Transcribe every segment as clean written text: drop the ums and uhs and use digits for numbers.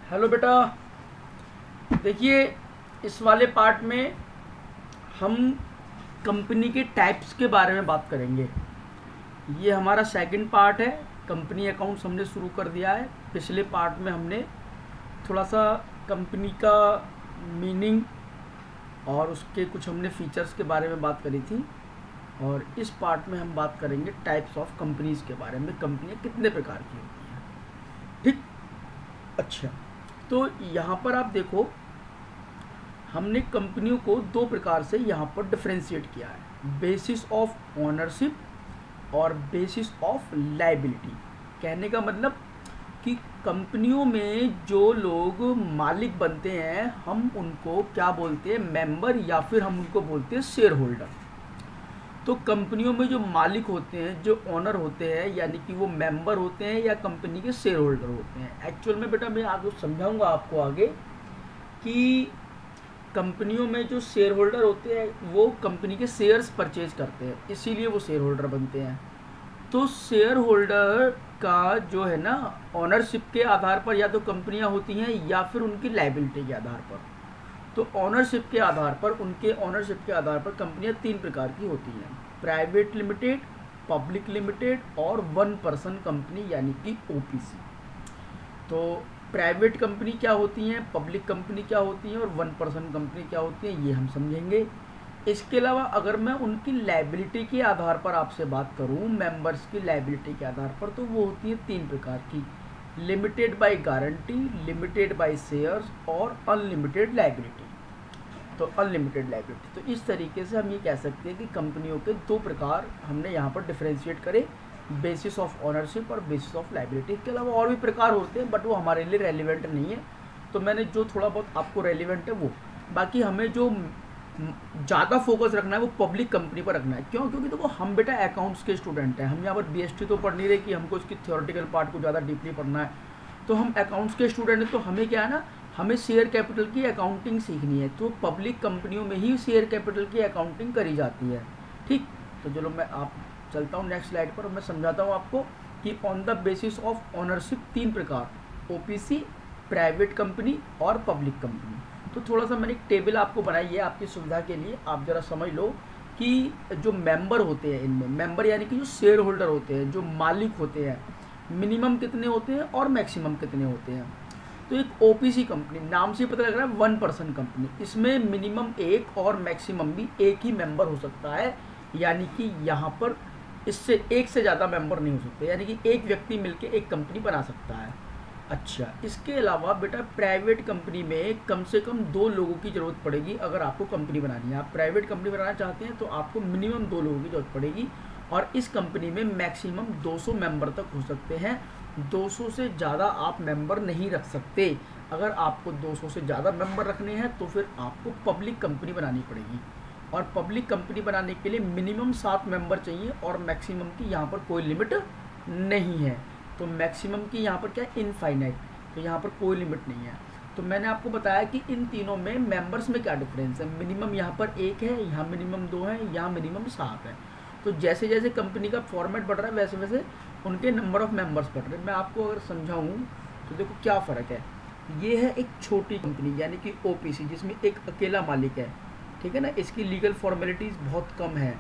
Hello बेटा, देखिए इस वाले पार्ट में हम कंपनी के टाइप्स के बारे में बात करेंगे। ये हमारा सेकंड पार्ट है। कंपनी अकाउंट्स हमने शुरू कर दिया है। पिछले पार्ट में हमने थोड़ा सा कंपनी का मीनिंग और उसके कुछ हमने फीचर्स के बारे में बात करी थी, और इस पार्ट में हम बात करेंगे टाइप्स ऑफ कंपनीज़ के बारे में। कंपनियाँ कितने प्रकार की होती हैं, ठीक। अच्छा, तो यहाँ पर आप देखो, हमने कंपनियों को दो प्रकार से यहाँ पर डिफरेंशिएट किया है, बेसिस ऑफ ओनरशिप और बेसिस ऑफ लायबिलिटी। कहने का मतलब कि कंपनियों में जो लोग मालिक बनते हैं हम उनको क्या बोलते हैं, मेंबर, या फिर हम उनको बोलते हैं शेयर होल्डर। तो कंपनियों में जो मालिक होते हैं, जो ओनर होते हैं, यानी कि वो मेंबर होते हैं या कंपनी के शेयर होल्डर होते हैं। एक्चुअल में बेटा मैं आगे समझाऊंगा आपको आगे कि कंपनियों में जो शेयर होल्डर होते हैं वो कंपनी के शेयर्स परचेज करते हैं, इसीलिए वो शेयर होल्डर बनते हैं। तो शेयर होल्डर का जो है ना, ओनरशिप के आधार पर या तो कंपनियां होती हैं या फिर उनकी लायबिलिटी के आधार पर। तो ओनरशिप के आधार पर, उनके ओनरशिप के आधार पर कंपनियां तीन प्रकार की होती हैं, प्राइवेट लिमिटेड, पब्लिक लिमिटेड और वन पर्सन कंपनी यानी कि ओपीसी। तो प्राइवेट कंपनी क्या होती हैं, पब्लिक कंपनी क्या होती हैं और वन पर्सन कंपनी क्या होती हैं, ये हम समझेंगे। इसके अलावा अगर मैं उनकी लायबिलिटी के आधार पर आपसे बात करूं, मेंबर्स की लायबिलिटी के आधार पर, तो वो होती है तीन प्रकार की, limited by guarantee, limited by shares और अनलिमिटेड लायबिलिटी। तो अनलिमिटेड लायबिलिटी, तो इस तरीके से हम ये कह सकते हैं कि कंपनियों के दो प्रकार हमने यहाँ पर डिफरेंशिएट करे, बेसिस ऑफ ओनरशिप और बेसिस ऑफ लायबिलिटी। इसके अलावा और भी प्रकार होते हैं बट वो हमारे लिए रेलिवेंट नहीं है, तो मैंने जो थोड़ा बहुत आपको रेलिवेंट है वो। बाकी हमें जो ज़्यादा फोकस रखना है वो पब्लिक कंपनी पर रखना है। क्यों? क्योंकि देखो हम बेटा अकाउंट्स के स्टूडेंट हैं, हम यहाँ पर बीएसटी तो पढ़ नहीं रहे कि हमको इसकी थ्योरेटिकल पार्ट को ज़्यादा डीपली पढ़ना है। तो हम अकाउंट्स के स्टूडेंट हैं, तो हमें क्या है ना, हमें शेयर कैपिटल की अकाउंटिंग सीखनी है। तो पब्लिक कंपनियों में ही शेयर कैपिटल की अकाउंटिंग करी जाती है, ठीक। तो चलो मैं आप चलता हूँ नेक्स्ट स्लाइड पर और मैं समझाता हूँ आपको कि on the basis of ownership तीन प्रकार, ओपीसी, प्राइवेट कंपनी और पब्लिक कंपनी। तो थोड़ा सा मैंने एक टेबल आपको बनाई है आपकी सुविधा के लिए, आप ज़रा समझ लो कि जो मेंबर होते हैं, इनमें मेंबर यानी कि जो शेयर होल्डर होते हैं, जो मालिक होते हैं, मिनिमम कितने होते हैं और मैक्सिमम कितने होते हैं। तो एक ओपीसी कंपनी, नाम से पता लग रहा है वन पर्सन कंपनी, इसमें मिनिमम एक और मैक्सिमम भी एक ही मेंबर हो सकता है, यानी कि यहाँ पर इससे एक से ज़्यादा मेंबर नहीं हो सकते, यानी कि एक व्यक्ति मिलके एक कंपनी बना सकता है। अच्छा, इसके अलावा बेटा प्राइवेट कंपनी में कम से कम दो लोगों की ज़रूरत पड़ेगी अगर आपको कंपनी बनानी है। आप प्राइवेट कंपनी बनाना चाहते हैं तो आपको मिनिमम दो लोगों की ज़रूरत पड़ेगी, और इस कंपनी में मैक्सिमम 200 मेंबर तक हो सकते हैं। 200 से ज़्यादा आप मेंबर नहीं रख सकते। अगर आपको 200 से ज़्यादा मेंबर रखने हैं तो फिर आपको पब्लिक कंपनी बनानी पड़ेगी, और पब्लिक कंपनी बनाने के लिए मिनिमम 7 मेंबर चाहिए और मैक्सिमम की यहाँ पर कोई लिमिट नहीं है। तो मैक्सिमम की यहाँ पर क्या है, इनफाइनाइट, तो यहाँ पर कोई लिमिट नहीं है। तो मैंने आपको बताया कि इन तीनों में मेंबर्स में क्या डिफरेंस है। मिनिमम यहाँ पर एक है, यहाँ मिनिमम 2 है, यहाँ मिनिमम 7 है। तो जैसे जैसे कंपनी का फॉर्मेट बढ़ रहा है वैसे वैसे उनके नंबर ऑफ मेंबर्स बढ़ रहे हैं। मैं आपको अगर समझाऊँ तो देखो क्या फ़र्क है। ये है एक छोटी कंपनी यानी कि ओपीसी, जिसमें एक अकेला मालिक है, ठीक है ना। इसकी लीगल फॉर्मेलिटीज़ बहुत कम है।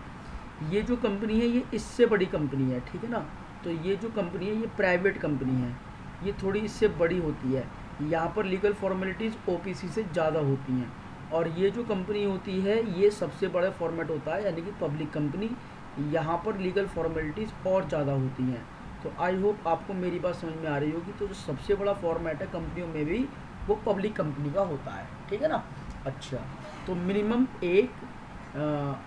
ये जो कंपनी है ये इससे बड़ी कंपनी है, ठीक है ना। तो ये जो कंपनी है ये प्राइवेट कंपनी है, ये थोड़ी इससे बड़ी होती है। यहाँ पर लीगल फॉर्मेलिटीज़ ओपीसी से ज़्यादा होती हैं। और ये जो कंपनी होती है ये सबसे बड़ा फॉर्मेट होता है, यानी कि पब्लिक कंपनी, यहाँ पर लीगल फॉर्मेलिटीज़ और ज़्यादा होती हैं। तो आई होप आपको मेरी बात समझ में आ रही होगी। तो जो सबसे बड़ा फॉर्मेट है कंपनियों में भी वो पब्लिक कंपनी का होता है, ठीक है ना। अच्छा, तो मिनिमम एक,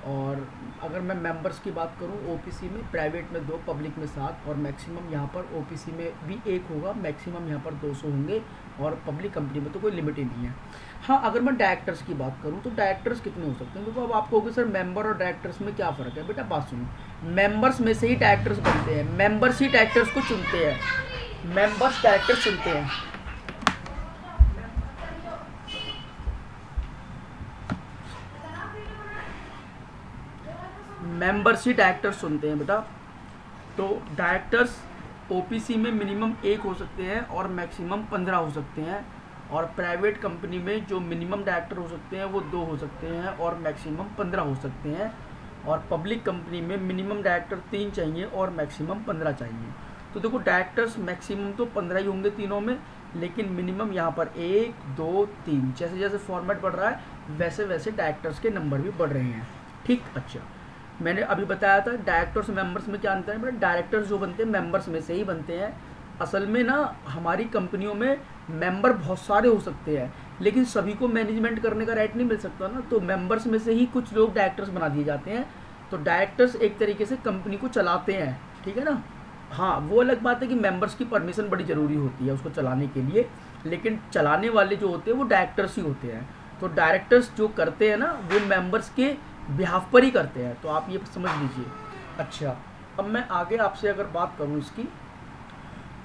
और अगर मैं मेंबर्स की बात करूं ओपीसी में, प्राइवेट में 2, पब्लिक में 7, और मैक्सिमम यहाँ पर ओपीसी में भी 1 होगा, मैक्सिमम यहाँ पर 200 होंगे, और पब्लिक कंपनी में तो कोई लिमिट ही नहीं है। हाँ, अगर मैं डायरेक्टर्स की बात करूं तो डायरेक्टर्स कितने हो सकते हैं। देखो अब आपको होगा सर मेंबर और डायरेक्टर्स में क्या फ़र्क है। बेटा बात सुनो, मेंबर्स में से ही डायरेक्टर्स बनते हैं, मेंबर्स ही डायरेक्टर्स को चुनते हैं, मेंबर्स डायरेक्टर्स चुनते हैं। मेंबर्स ही डायरेक्टर्स चुनते हैं बेटा। तो डायरेक्टर्स ओपीसी में मिनिमम 1 हो सकते हैं और मैक्सिमम 15 हो सकते हैं, और प्राइवेट कंपनी में जो मिनिमम डायरेक्टर हो सकते हैं वो 2 हो सकते हैं और मैक्सिमम 15 हो सकते हैं, और पब्लिक कंपनी में मिनिमम डायरेक्टर 3 चाहिए और मैक्सिमम 15 चाहिए। तो देखो डायरेक्टर्स मैक्सिमम तो 15 ही होंगे तीनों में, लेकिन मिनिमम यहाँ पर 1 2 3, जैसे जैसे फॉर्मेट बढ़ रहा है वैसे वैसे डायरेक्टर्स के नंबर भी बढ़ रहे हैं। ठीक, अच्छा मैंने अभी बताया था डायरेक्टर्स मेंबर्स में क्या अंतर है। मतलब डायरेक्टर्स जो बनते हैं मेंबर्स में से ही बनते हैं। असल में ना हमारी कंपनियों में मेंबर बहुत सारे हो सकते हैं, लेकिन सभी को मैनेजमेंट करने का राइट नहीं मिल सकता ना, तो मेंबर्स में से ही कुछ लोग डायरेक्टर्स बना दिए जाते हैं। तो डायरेक्टर्स एक तरीके से कंपनी को चलाते हैं, ठीक है ना। हाँ, वो अलग बात है कि मेंबर्स की परमिशन बड़ी ज़रूरी होती है उसको चलाने के लिए, लेकिन चलाने वाले जो होते हैं वो डायरेक्टर्स ही होते हैं। तो डायरेक्टर्स जो करते हैं ना वो मेंबर्स के बिहाफ पर ही करते हैं, तो आप ये समझ लीजिए। अच्छा, अब मैं आगे आपसे अगर बात करूँ इसकी,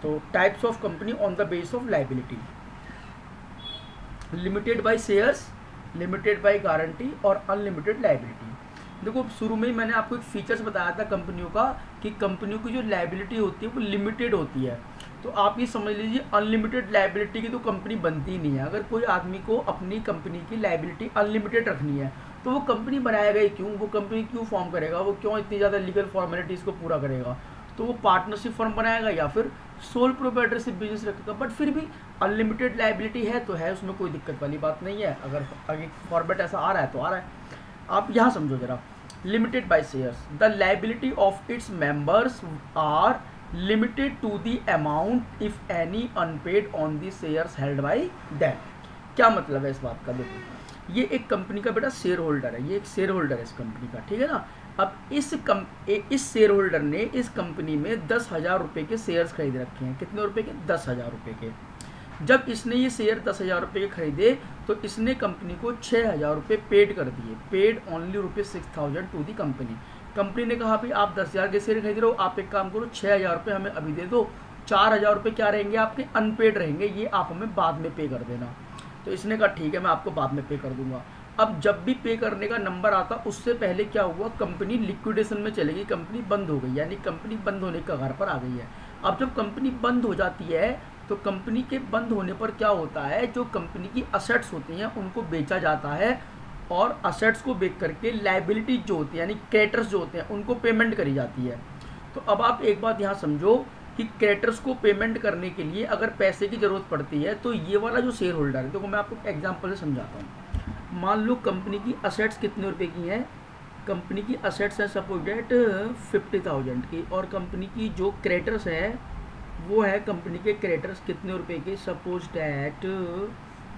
तो types of company on the base of liability, limited by shares, limited by guarantee और अनलिमिटेड लाइबिलिटी। देखो शुरू में ही मैंने आपको एक फीचर्स बताया था कंपनियों का कि कंपनियों की जो लाइबिलिटी होती है वो लिमिटेड होती है। तो आप ये समझ लीजिए अनलिमिटेड लाइबिलिटी की तो कंपनी बनती ही नहीं है। अगर कोई आदमी को अपनी कंपनी की लाइबिलिटी अनलिमिटेड रखनी है तो वो कंपनी बनाएगा ही क्यों, वो कंपनी क्यों फॉर्म करेगा, वो क्यों इतनी ज़्यादा लीगल फॉर्मेलिटीज़ को पूरा करेगा। तो वो पार्टनरशिप फर्म बनाएगा या फिर सोल प्रोप्राइटरशिप बिजनेस रखेगा। बट फिर भी अनलिमिटेड लाइबिलिटी है तो है, उसमें कोई दिक्कत वाली बात नहीं है। अगर आगे फॉर्मेट ऐसा आ रहा है तो आ रहा है। आप यहाँ समझो जरा, limited by shares, the liability of its members are limited to the amount if any unpaid on the shares held by them. क्या मतलब है इस बात का? देखो ये एक कंपनी का बेटा शेयर होल्डर है, ये एक शेयर होल्डर है इस कंपनी का, ठीक है ना। अब इस शेयर होल्डर ने इस कंपनी में 10,000 रुपये के शेयर्स खरीद रखे हैं। कितने रुपए के? 10,000 रुपये के। जब इसने ये शेयर 10,000 रुपये के खरीदे तो इसने कंपनी को 6,000 रुपये पेड कर दिए। Paid only ₹6,000 to the company. Company ने कहा भाई आप 10,000 के शेयर खरीद रहे हो, आप एक काम करो 6,000 रुपये हमें अभी दे दो, 4,000 रुपये क्या रहेंगे आपके अनपेड रहेंगे, ये आप हमें बाद में पे कर देना। तो इसने कहा ठीक है मैं आपको बाद में पे कर दूंगा। अब जब भी पे करने का नंबर आता उससे पहले क्या हुआ, कंपनी लिक्विडेशन में चलेगी, कंपनी बंद हो गई, यानी कंपनी बंद होने के कगार पर आ गई है। अब जब कंपनी बंद हो जाती है तो कंपनी के बंद होने पर क्या होता है, जो कंपनी की असेट्स होती हैं उनको बेचा जाता है और असेट्स को बेच करके लाइबिलिटी जो होती है यानी क्रेडिटर्स जो होते हैं उनको पेमेंट करी जाती है। तो अब आप एक बात यहाँ समझो कि क्रेडिटर्स को पेमेंट करने के लिए अगर पैसे की ज़रूरत पड़ती है तो ये वाला जो शेयर होल्डर है, देखो मैं आपको एग्जाम्पल से समझाता हूँ। मान लो कंपनी की असेट्स कितने रुपए की हैं, कंपनी की असेट्स है सपोज डेट 50,000 की, और कंपनी की जो क्रेडिटर्स है वो है कंपनी के क्रेडिटर्स कितने रुपए के, सपोज डैट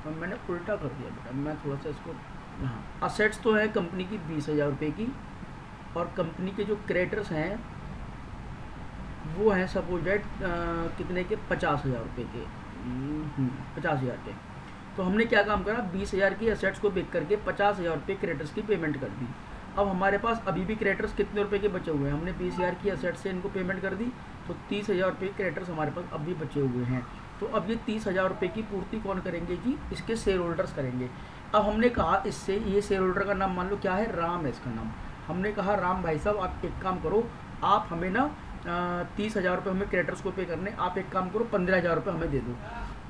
मैंने उल्टा कर दिया बेटा, मैं थोड़ा सा इसको, हाँ असेट्स तो है कंपनी की 20,000 रुपये की और कंपनी के जो क्रेडिटर्स हैं वो हैं सपोज डैट कितने के, 50,000 रुपये के, 50,000 के। तो हमने क्या काम करा, 20,000 की असेट्स को बेच करके 50,000 रुपये क्रेडिटर्स की पेमेंट कर दी। अब हमारे पास अभी भी क्रेडिटर्स कितने रुपए के बचे हुए हैं, हमने 20,000 की असेट्स से इनको पेमेंट कर दी, तो 30,000 रुपये क्रेडिटर्स हमारे पास अभी बचे हुए हैं। तो अब ये 30,000 रुपये की पूर्ति कौन करेंगे जी, इसके शेयर होल्डर्स करेंगे। अब हमने कहा इससे, ये शेयर होल्डर का नाम मान लो क्या है, राम है इसका नाम। हमने कहा राम भाई साहब आप एक काम करो, आप हमें ना 30,000 रुपये हमें क्रेडिटर्स को पे करने, आप एक काम करो 15,000 रुपये हमें दे दो,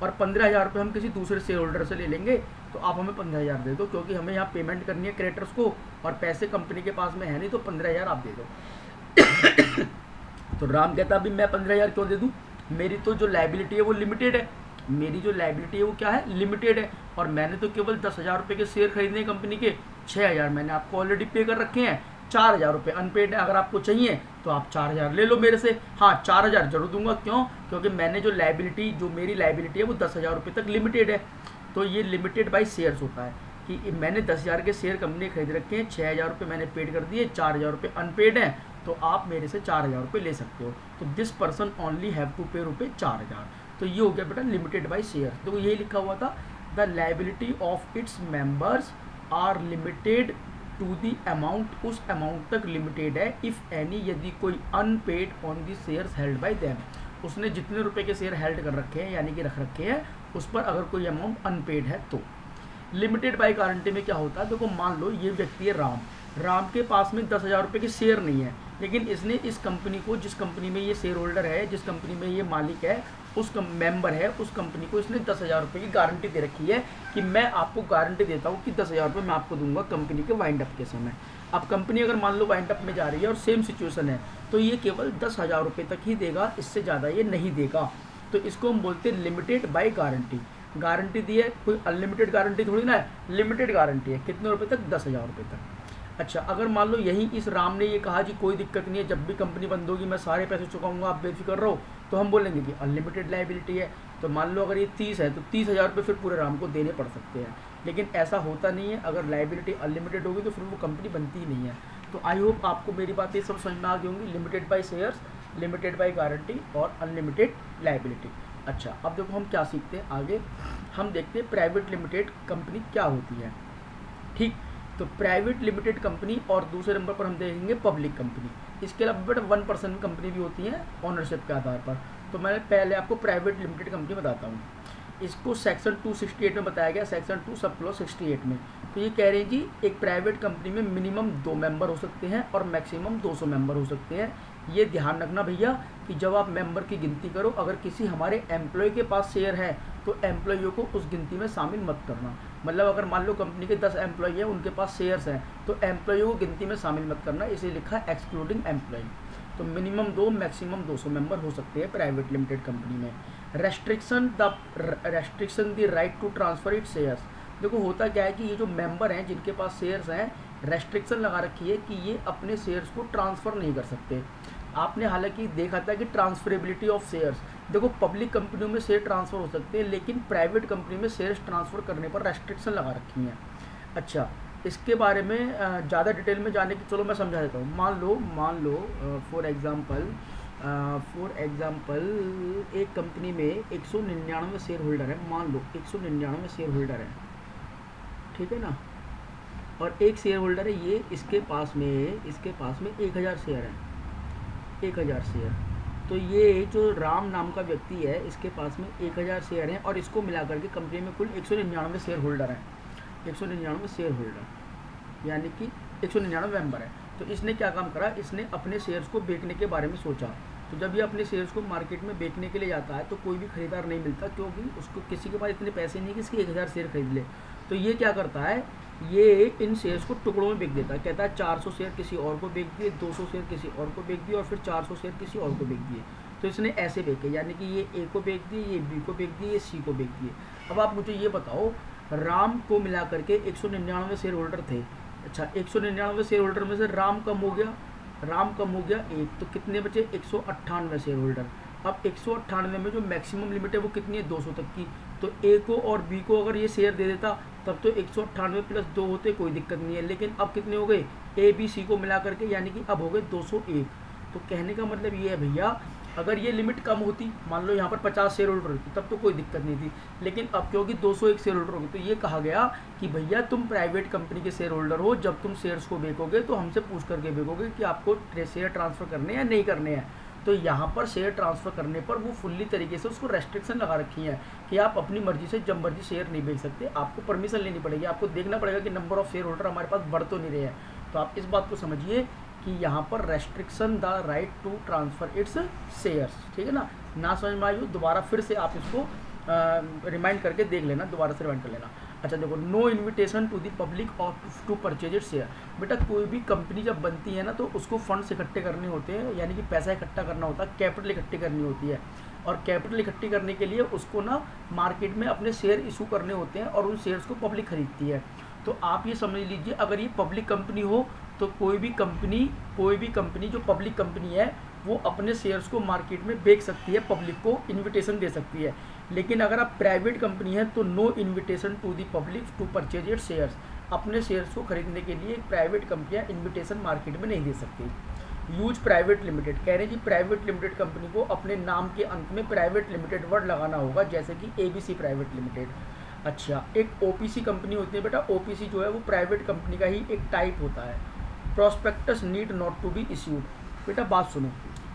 और 15,000 रुपये हम किसी दूसरे शेयर होल्डर से ले लेंगे, तो आप हमें 15,000 दे दो, क्योंकि हमें यहाँ पेमेंट करनी है क्रेडिटर्स को और पैसे कंपनी के पास में है नहीं, तो 15,000 आप दे दो। तो राम कहता अभी मैं 15,000 क्यों दे दूँ, मेरी तो जो लाइबिलिटी है वो लिमिटेड है, मेरी जो लाइबिलिटी है वो क्या है, लिमिटेड है, और मैंने तो केवल 10,000 रुपये के शेयर खरीदने कंपनी के, 6,000 मैंने आपको ऑलरेडी पे कर रखे हैं, 4,000 रुपये अनपेड है। अगर आपको चाहिए तो आप 4,000 ले लो मेरे से। हाँ 4,000 जरूर दूंगा, क्यों, क्योंकि मैंने जो लाइबिलिटी, जो मेरी लाइबिलिटी है वो 10,000 रुपये तक लिमिटेड है। तो ये लिमिटेड बाय शेयर्स होता है कि मैंने 10,000 के शेयर कंपनी खरीद रखे हैं, 6,000 रुपये मैंने पेड कर दिए, 4,000 रुपये अनपेड हैं, तो आप मेरे से 4,000 रुपये ले सकते हो। तो this person only have to pay रुपये 4,000। तो ये हो गया बेटा लिमिटेड बाय शेयर। तो यही लिखा हुआ था, the liability of its members are limited to the amount, उस अमाउंट तक लिमिटेड है, इफ़ एनी, यदि कोई unpaid on the shares held by them, उसने जितने रुपए के शेयर हेल्ड कर रखे हैं यानी कि रख रखे हैं उस पर अगर कोई अमाउंट अनपेड है तो। लिमिटेड बाय गारंटी में क्या होता है, देखो मान लो ये व्यक्ति है राम, राम के पास में 10,000 रुपये के शेयर नहीं है, लेकिन इसने इस कंपनी को, जिस कंपनी में ये शेयर होल्डर है, जिस कंपनी में ये मालिक है, उस मेंबर है, उस कंपनी को इसने 10,000 रुपये की गारंटी दे रखी है कि मैं आपको गारंटी देता हूँ कि 10,000 रुपये मैं आपको दूंगा कंपनी के वाइंड अप के समय। अब कंपनी अगर मान लो वाइंड अप में जा रही है और सेम सिचुएशन है तो ये केवल 10,000 रुपये तक ही देगा, इससे ज़्यादा ये नहीं देगा। तो इसको हम बोलते हैं लिमिटेड बाय गारंटी। गारंटी दी है, कोई अनलिमिटेड गारंटी थोड़ी ना है, लिमिटेड गारंटी है। कितने रुपये तक? 10,000 रुपये तक। अच्छा, अगर मान लो यही इस राम ने ये कहा कि कोई दिक्कत नहीं है, जब भी कंपनी बंद होगी मैं सारे पैसे चुकाऊंगा, आप बेफिक्र रहो, तो हम बोलेंगे कि अनलिमिटेड लायबिलिटी है। तो मान लो अगर ये 30 है तो 30,000 रुपये फिर पूरे राम को देने पड़ सकते हैं, लेकिन ऐसा होता नहीं है। अगर लायबिलिटी अनलिमिटेड होगी तो फिर वो कंपनी बनती ही नहीं है। तो आई होप आपको मेरी बातें सब समझ में आ गई होंगी। Limited by shares, limited by guarantee और अनलिमिटेड लायबिलिटी। अच्छा, अब देखो हम क्या सीखते हैं आगे। हम देखते हैं प्राइवेट लिमिटेड कंपनी क्या होती है। ठीक, तो प्राइवेट लिमिटेड कंपनी, और दूसरे नंबर पर हम देखेंगे पब्लिक कंपनी। इसके अलावा बेटा 1% कंपनी भी होती है ओनरशिप के आधार पर। तो मैं पहले आपको प्राइवेट लिमिटेड कंपनी बताता हूँ। इसको सेक्शन 268 में बताया गया, सेक्शन 2 सब क्लॉज 68 में। तो ये कह रहे हैं जी एक प्राइवेट कंपनी में मिनिमम 2 मेंबर हो सकते हैं और मैक्सिमम 200 मेंबर हो सकते हैं। ये ध्यान रखना भैया कि जब आप मेंबर की गिनती करो, अगर किसी हमारे एम्प्लॉय के पास शेयर है तो एम्प्लॉइयों को उस गिनती में शामिल मत करना। मतलब अगर मान लो कंपनी के 10 एम्प्लॉय हैं, उनके पास शेयर्स हैं, तो एम्प्लॉइयों को गिनती में शामिल मत करना, इसे लिखा है एक्सक्लूडिंग एम्प्लॉय। तो मिनिमम 2 मैक्सिमम 200 मेंबर हो सकते हैं प्राइवेट लिमिटेड कंपनी में। Restriction the right to transfer it shares. देखो होता क्या है कि ये जो मेंबर हैं जिनके पास शेयर्स हैं, रेस्ट्रिक्शन लगा रखी है कि ये अपने शेयर्स को ट्रांसफ़र नहीं कर सकते। आपने हालांकि देखा था कि ट्रांसफरेबिलिटी ऑफ शेयर्स, देखो पब्लिक कंपनियों में शेयर ट्रांसफ़र हो सकते हैं, लेकिन प्राइवेट कंपनी में शेयर्स ट्रांसफ़र करने पर रेस्ट्रिक्शन लगा रखी हैं। अच्छा, इसके बारे में ज़्यादा डिटेल में जाने की, चलो मैं समझा देता हूँ। मान लो फॉर एग्ज़ाम्पल एक कंपनी में 199 शेयर होल्डर है। मान लो 199 शेयर होल्डर है, ठीक है ना, और एक शेयर होल्डर है ये, इसके पास में 1000 शेयर है, 1000 शेयर। तो ये जो राम नाम का व्यक्ति है, इसके पास में 1000 शेयर हैं और इसको मिला करके कंपनी में कुल 199 शेयर होल्डर हैं। 199 शेयर होल्डर यानी कि 199 मेंबर है। तो इसने क्या काम करा, इसने अपने शेयर्स को बेचने के बारे में सोचा। तो जब ये अपने शेयर्स को मार्केट में बेचने के लिए जाता है तो कोई भी खरीदार नहीं मिलता, क्योंकि उसको किसी के पास इतने पैसे नहीं कि इसके 1000 शेयर खरीद ले। तो ये क्या करता है, ये इन शेयर्स को टुकड़ों में बेच देता है। कहता है 400 शेयर किसी और को बेच दिए, 200 शेयर किसी और को बेच दिए और फिर 400 शेयर किसी और को बेच दिए। तो इसने ऐसे बेचे, यानी कि ये ए को बेच दिए, ये बी को बेच दिए, ये सी को बेच दिए। अब आप मुझे ये बताओ, राम को मिला करके 199 शेयर होल्डर थे। अच्छा, 199 शेयर होल्डर में से राम कम हो गया एक, तो कितने बचे? 198 शेयर होल्डर। अब 198 में जो मैक्सिमम लिमिट है वो कितनी है? 200 तक की। तो ए को और बी को अगर ये शेयर दे देता तब तो 198 प्लस 2 होते, कोई दिक्कत नहीं है। लेकिन अब कितने हो गए? ए बी सी को मिला करके, यानी कि अब हो गए 201। तो कहने का मतलब ये है भैया, अगर ये लिमिट कम होती, मान लो यहाँ पर 50 शेयर होल्डर होती, तब तो कोई दिक्कत नहीं थी। लेकिन अब क्योंकि 201 शेयर होल्डर हो गए, तो ये कहा गया कि भैया तुम प्राइवेट कंपनी के शेयर होल्डर हो, जब तुम शेयर्स को बेचोगे तो हमसे पूछ करके बेचोगे कि आपको शेयर ट्रांसफ़र करने या नहीं करने हैं। तो यहाँ पर शेयर ट्रांसफ़र करने पर वो फुल्ली तरीके से उसको रेस्ट्रिक्शन लगा रखी है कि आप अपनी मर्जी से जब मर्जी शेयर नहीं बेच सकते, आपको परमिशन लेनी पड़ेगी, आपको देखना पड़ेगा कि नंबर ऑफ़ शेयर होल्डर हमारे पास बढ़ तो नहीं रहे हैं। तो आप इस बात को समझिए कि यहाँ पर restriction the right to transfer its shares, ठीक है ना समझ में आई हो? दोबारा फिर से आप इसको रिमाइंड करके देख लेना, दोबारा से रिमाइंड कर लेना। अच्छा देखो, no invitation to the public और टू परचेज इट शेयर। बेटा कोई भी कंपनी जब बनती है ना, तो उसको फंड्स इकट्ठे करने होते हैं, यानी कि पैसा इकट्ठा करना होता है, कैपिटल इकट्ठी करनी होती है। और कैपिटल इकट्ठी करने के लिए उसको ना मार्केट में अपने शेयर इशू करने होते हैं और उन शेयर्स को पब्लिक खरीदती है। तो आप ये समझ लीजिए, अगर ये पब्लिक कंपनी हो तो कोई भी कंपनी जो पब्लिक कंपनी है वो अपने शेयर्स को मार्केट में बेच सकती है, पब्लिक को इन्विटेशन दे सकती है। लेकिन अगर आप प्राइवेट कंपनी है तो no invitation to the public to purchase it shares. अपने शेयर्स को खरीदने के लिए प्राइवेट कंपनियां इन्विटेशन मार्केट में नहीं दे सकती। यूज प्राइवेट लिमिटेड, कह रहे हैं कि प्राइवेट लिमिटेड कंपनी को अपने नाम के अंत में प्राइवेट लिमिटेड वर्ड लगाना होगा, जैसे कि ABC प्राइवेट लिमिटेड। अच्छा, एक OPC कंपनी होती है बेटा, OPC जो है वो प्राइवेट कंपनी का ही एक टाइप होता है। Prospectus need not to be issued. बेटा बात सुनो,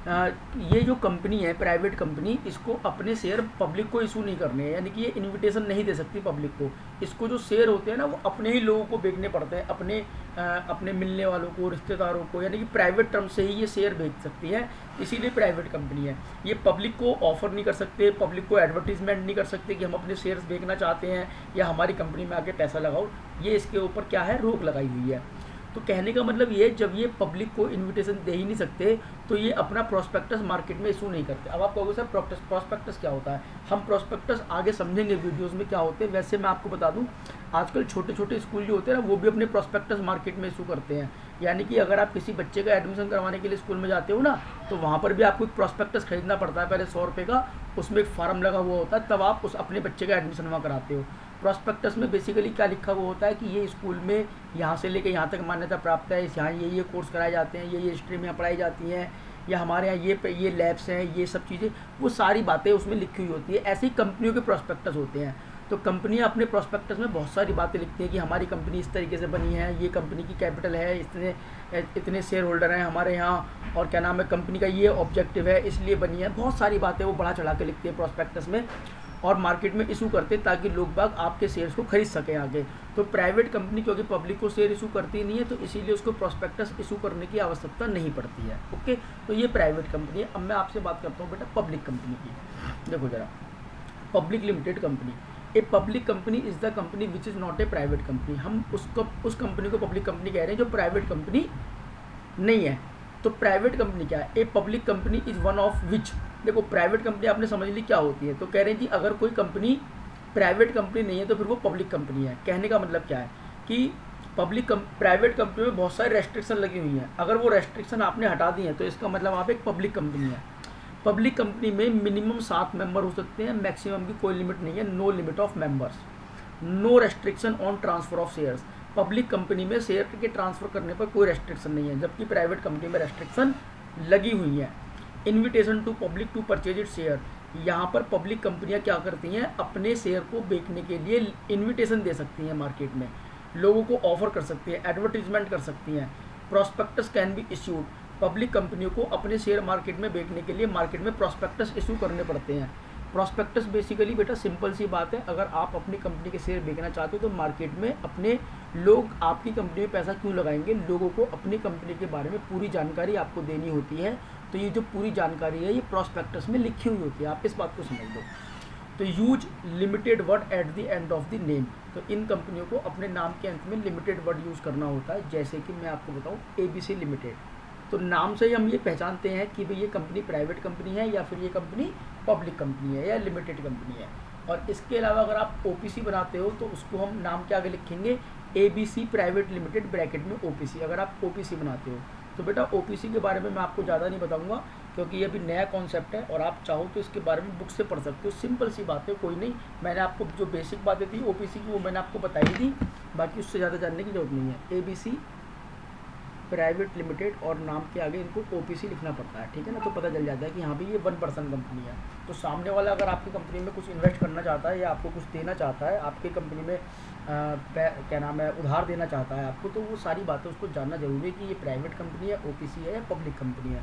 ये जो कंपनी है प्राइवेट कंपनी, इसको अपने शेयर पब्लिक को इशू नहीं करने हैं, यानी कि ये इनविटेशन नहीं दे सकती पब्लिक को। इसको जो शेयर होते हैं ना वो अपने ही लोगों को बेचने पड़ते हैं, अपने मिलने वालों को, रिश्तेदारों को, यानी कि प्राइवेट टर्म से ही ये शेयर बेच सकती है, इसीलिए प्राइवेट कंपनी है। ये पब्लिक को ऑफर नहीं कर सकते, पब्लिक को एडवर्टीजमेंट नहीं कर सकते कि हम अपने शेयर्स बेचना चाहते हैं या हमारी कंपनी में आके पैसा लगाओ, ये इसके ऊपर क्या है, रोक लगाई हुई है। तो कहने का मतलब ये, जब ये पब्लिक को इनविटेशन दे ही नहीं सकते तो ये अपना प्रोस्पेक्टस मार्केट में इशू नहीं करते। अब आप कहोगे सर प्रोस्पेक्टस क्या होता है, हम प्रोस्पेक्टस आगे समझेंगे वीडियोस में क्या होते हैं। वैसे मैं आपको बता दूं, आजकल छोटे छोटे स्कूल जो होते हैं ना वो भी अपने प्रोस्पेक्टस मार्केट में इशू करते हैं। यानी कि अगर आप किसी बच्चे का एडमिशन करवाने के लिए स्कूल में जाते हो ना, तो वहाँ पर भी आपको एक प्रोस्पेक्टस खरीदना पड़ता है, पहले 100 रुपये का, उसमें एक फार्म लगा हुआ होता है, तब आप उस अपने बच्चे का एडमिशन वहाँ कराते हो। प्रोस्पेक्टस में बेसिकली क्या लिखा हुआ होता है कि ये स्कूल में यहाँ से लेकर यहाँ तक मान्यता प्राप्त है, यहाँ ये कोर्स कराए जाते हैं, ये स्ट्रीम यहाँ पढ़ाई जाती हैं, या हमारे यहाँ ये लैब्स हैं, ये सब चीज़ें, वो सारी बातें उसमें लिखी हुई होती है। ऐसे ही कंपनियों के प्रोस्पेक्टस होते हैं। तो कंपनियाँ अपने प्रोस्पेक्टस में बहुत सारी बातें लिखती हैं कि हमारी कंपनी इस तरीके से बनी है, ये कंपनी की कैपिटल है, इतने शेयर होल्डर हैं हमारे यहाँ, और क्या नाम है, कंपनी का ये ऑब्जेक्टिव है, इसलिए बनी है। बहुत सारी बातें वो बढ़ा चढ़ा के लिखती है प्रोस्पेक्टस में, और मार्केट में इशू करते ताकि लोग बाग आपके शेयर्स को खरीद सकें आगे। तो प्राइवेट कंपनी क्योंकि पब्लिक को शेयर इशू करती नहीं है, तो इसीलिए उसको प्रोस्पेक्टस इशू करने की आवश्यकता नहीं पड़ती है। ओके, तो ये प्राइवेट कंपनी है। अब मैं आपसे बात करता हूँ बेटा पब्लिक कंपनी की। देखो जरा, public limited company, a public company is the company which is not a private company. हम उस कंपनी को पब्लिक कंपनी कह रहे हैं जो प्राइवेट कंपनी नहीं है। तो प्राइवेट कंपनी क्या है, a public company is one of which. देखो प्राइवेट कंपनी आपने समझ ली क्या होती है, तो कह रहे हैं जी अगर कोई कंपनी प्राइवेट कंपनी नहीं है तो फिर वो पब्लिक कंपनी है। कहने का मतलब क्या है कि प्राइवेट कंपनी में बहुत सारी रेस्ट्रिक्शन लगी हुई हैं, अगर वो रेस्ट्रिक्शन आपने हटा दी हैं तो इसका मतलब आप एक पब्लिक कंपनी है। पब्लिक कंपनी में मिनिमम 7 मेंबर हो सकते हैं, मैक्सिमम की कोई लिमिट नहीं है, no limit of members, no restriction on transfer of shares. Public company में शेयर के ट्रांसफ़र करने पर कोई रेस्ट्रिक्शन नहीं है, जबकि प्राइवेट कंपनी में रेस्ट्रिक्शन लगी हुई है। Invitation to public to purchase it share, यहाँ पर पब्लिक कंपनियाँ क्या करती हैं, अपने शेयर को बेचने के लिए इन्विटेशन दे सकती हैं, मार्केट में लोगों को ऑफर कर सकती हैं, एडवर्टीजमेंट कर सकती हैं। Prospectus can be issued, public कंपनियों को अपने शेयर मार्केट में बेचने के लिए मार्केट में प्रोस्पेक्टस इशू करने पड़ते हैं। प्रोस्पेक्टस बेसिकली बेटा सिंपल सी बात है, अगर आप अपनी कंपनी के शेयर बेचना चाहते हो तो मार्केट में अपने लोग आपकी कंपनी में पैसा क्यों लगाएंगे, लोगों को अपनी कंपनी के बारे में पूरी जानकारी आपको देनी होती है। तो ये जो पूरी जानकारी है ये प्रोस्पेक्टस में लिखी हुई होती है, आप इस बात को समझ लो। तो use limited word at the end of the name, तो इन कंपनियों को अपने नाम के अंत में लिमिटेड वर्ड यूज़ करना होता है। जैसे कि मैं आपको बताऊँ ABC लिमिटेड, तो नाम से ही हम ये पहचानते हैं कि भाई ये कंपनी प्राइवेट कंपनी है या फिर ये कंपनी पब्लिक कंपनी है या लिमिटेड कंपनी है। और इसके अलावा अगर आप OPC बनाते हो तो उसको हम नाम के आगे लिखेंगे ABC प्राइवेट लिमिटेड ब्रैकेट में OPC, अगर आप OPC बनाते हो। तो बेटा OPC के बारे में मैं आपको ज़्यादा नहीं बताऊंगा क्योंकि ये अभी नया कॉन्सेप्ट है, और आप चाहो तो इसके बारे में बुक से पढ़ सकते हो, सिंपल सी बात है, कोई नहीं। मैंने आपको जो बेसिक बातें थी OPC की वो मैंने आपको बताई थी, बाकी उससे ज़्यादा जानने की जरूरत नहीं है। ABC प्राइवेट लिमिटेड और नाम के आगे इनको OPC लिखना पड़ता है, ठीक है ना, तो पता चल जाता है कि यहाँ भी ये 1 पर्सन कंपनी है। तो सामने वाला अगर आपकी कंपनी में कुछ इन्वेस्ट करना चाहता है या आपको कुछ देना चाहता है, आपकी कंपनी में क्या नाम है उधार देना चाहता है आपको, तो वो सारी बातें उसको जानना जरूरी है कि ये प्राइवेट कंपनी है, OPC है या पब्लिक कंपनी है।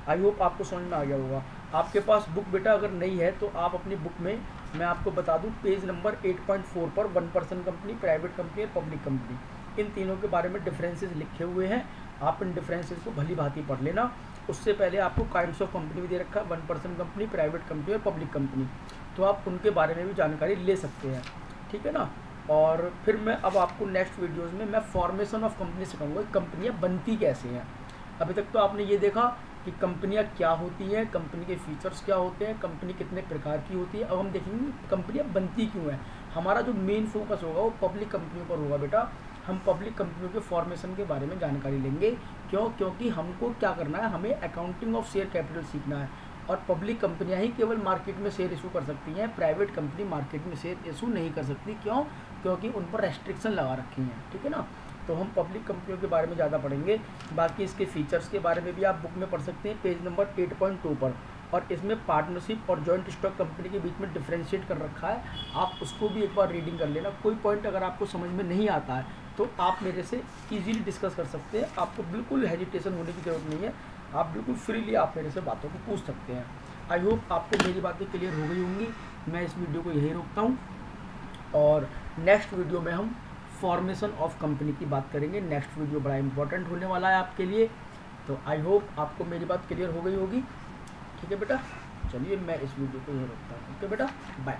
आई होप आपको समझ में आ गया होगा। आपके पास बुक बेटा अगर नहीं है तो आप अपनी बुक में, मैं आपको बता दूँ, पेज नंबर 8.4 पर 1 पर्सन कंपनी, प्राइवेट कंपनी और पब्लिक कंपनी, इन तीनों के बारे में डिफरेंसेस लिखे हुए हैं। आप इन डिफरेंसेस को भली भांति पढ़ लेना। उससे पहले आपको काइंड्स ऑफ कंपनी भी दे रखा है, 1 पर्सन कंपनी, प्राइवेट कंपनी और पब्लिक कंपनी, तो आप उनके बारे में भी जानकारी ले सकते हैं, ठीक है ना। और फिर मैं अब आपको नेक्स्ट वीडियोज़ में मैं फॉर्मेशन ऑफ कंपनी सिखाऊंगा, कंपनियाँ बनती कैसे हैं। अभी तक तो आपने ये देखा कि कंपनियाँ क्या होती हैं, कंपनी के फीचर्स क्या होते हैं, कंपनी कितने प्रकार की होती है। अब हम देखेंगे कंपनियाँ बनती क्यों हैं। हमारा जो मेन फोकस होगा वो पब्लिक कंपनियों पर होगा बेटा। हम पब्लिक कंपनियों के फॉर्मेशन के बारे में जानकारी लेंगे। क्यों? क्योंकि हमको क्या करना है, हमें अकाउंटिंग ऑफ शेयर कैपिटल सीखना है। और पब्लिक कंपनियां ही केवल मार्केट में शेयर इशू कर सकती हैं, प्राइवेट कंपनी मार्केट में शेयर इशू नहीं कर सकती। क्यों? क्योंकि उन पर रेस्ट्रिक्शन लगा रखी हैं, ठीक है ना। तो हम पब्लिक कंपनियों के बारे में ज़्यादा पढ़ेंगे। बाकी इसके फीचर्स के बारे में भी आप बुक में पढ़ सकते हैं, पेज नंबर 8.2 पर। और इसमें पार्टनरशिप और जॉइंट स्टॉक कंपनी के बीच में डिफ्रेंशिएट कर रखा है, आप उसको भी एक बार रीडिंग कर लेना। कोई पॉइंट अगर आपको समझ में नहीं आता है तो आप मेरे से इजीली डिस्कस कर सकते हैं, आपको बिल्कुल हेजिटेशन होने की ज़रूरत नहीं है। आप बिल्कुल फ्रीली आप मेरे से बातों को पूछ सकते हैं। आई होप आपको मेरी बातें क्लियर हो गई होंगी। मैं इस वीडियो को यहीं रोकता हूँ और नेक्स्ट वीडियो में हम फॉर्मेशन ऑफ कंपनी की बात करेंगे। नेक्स्ट वीडियो बड़ा इंपॉर्टेंट होने वाला है आपके लिए, तो आई होप आपको मेरी बात क्लियर हो गई होगी। ठीक है बेटा, चलिए मैं इस वीडियो को यहीं रोकता हूँ। ओके बेटा, बाय।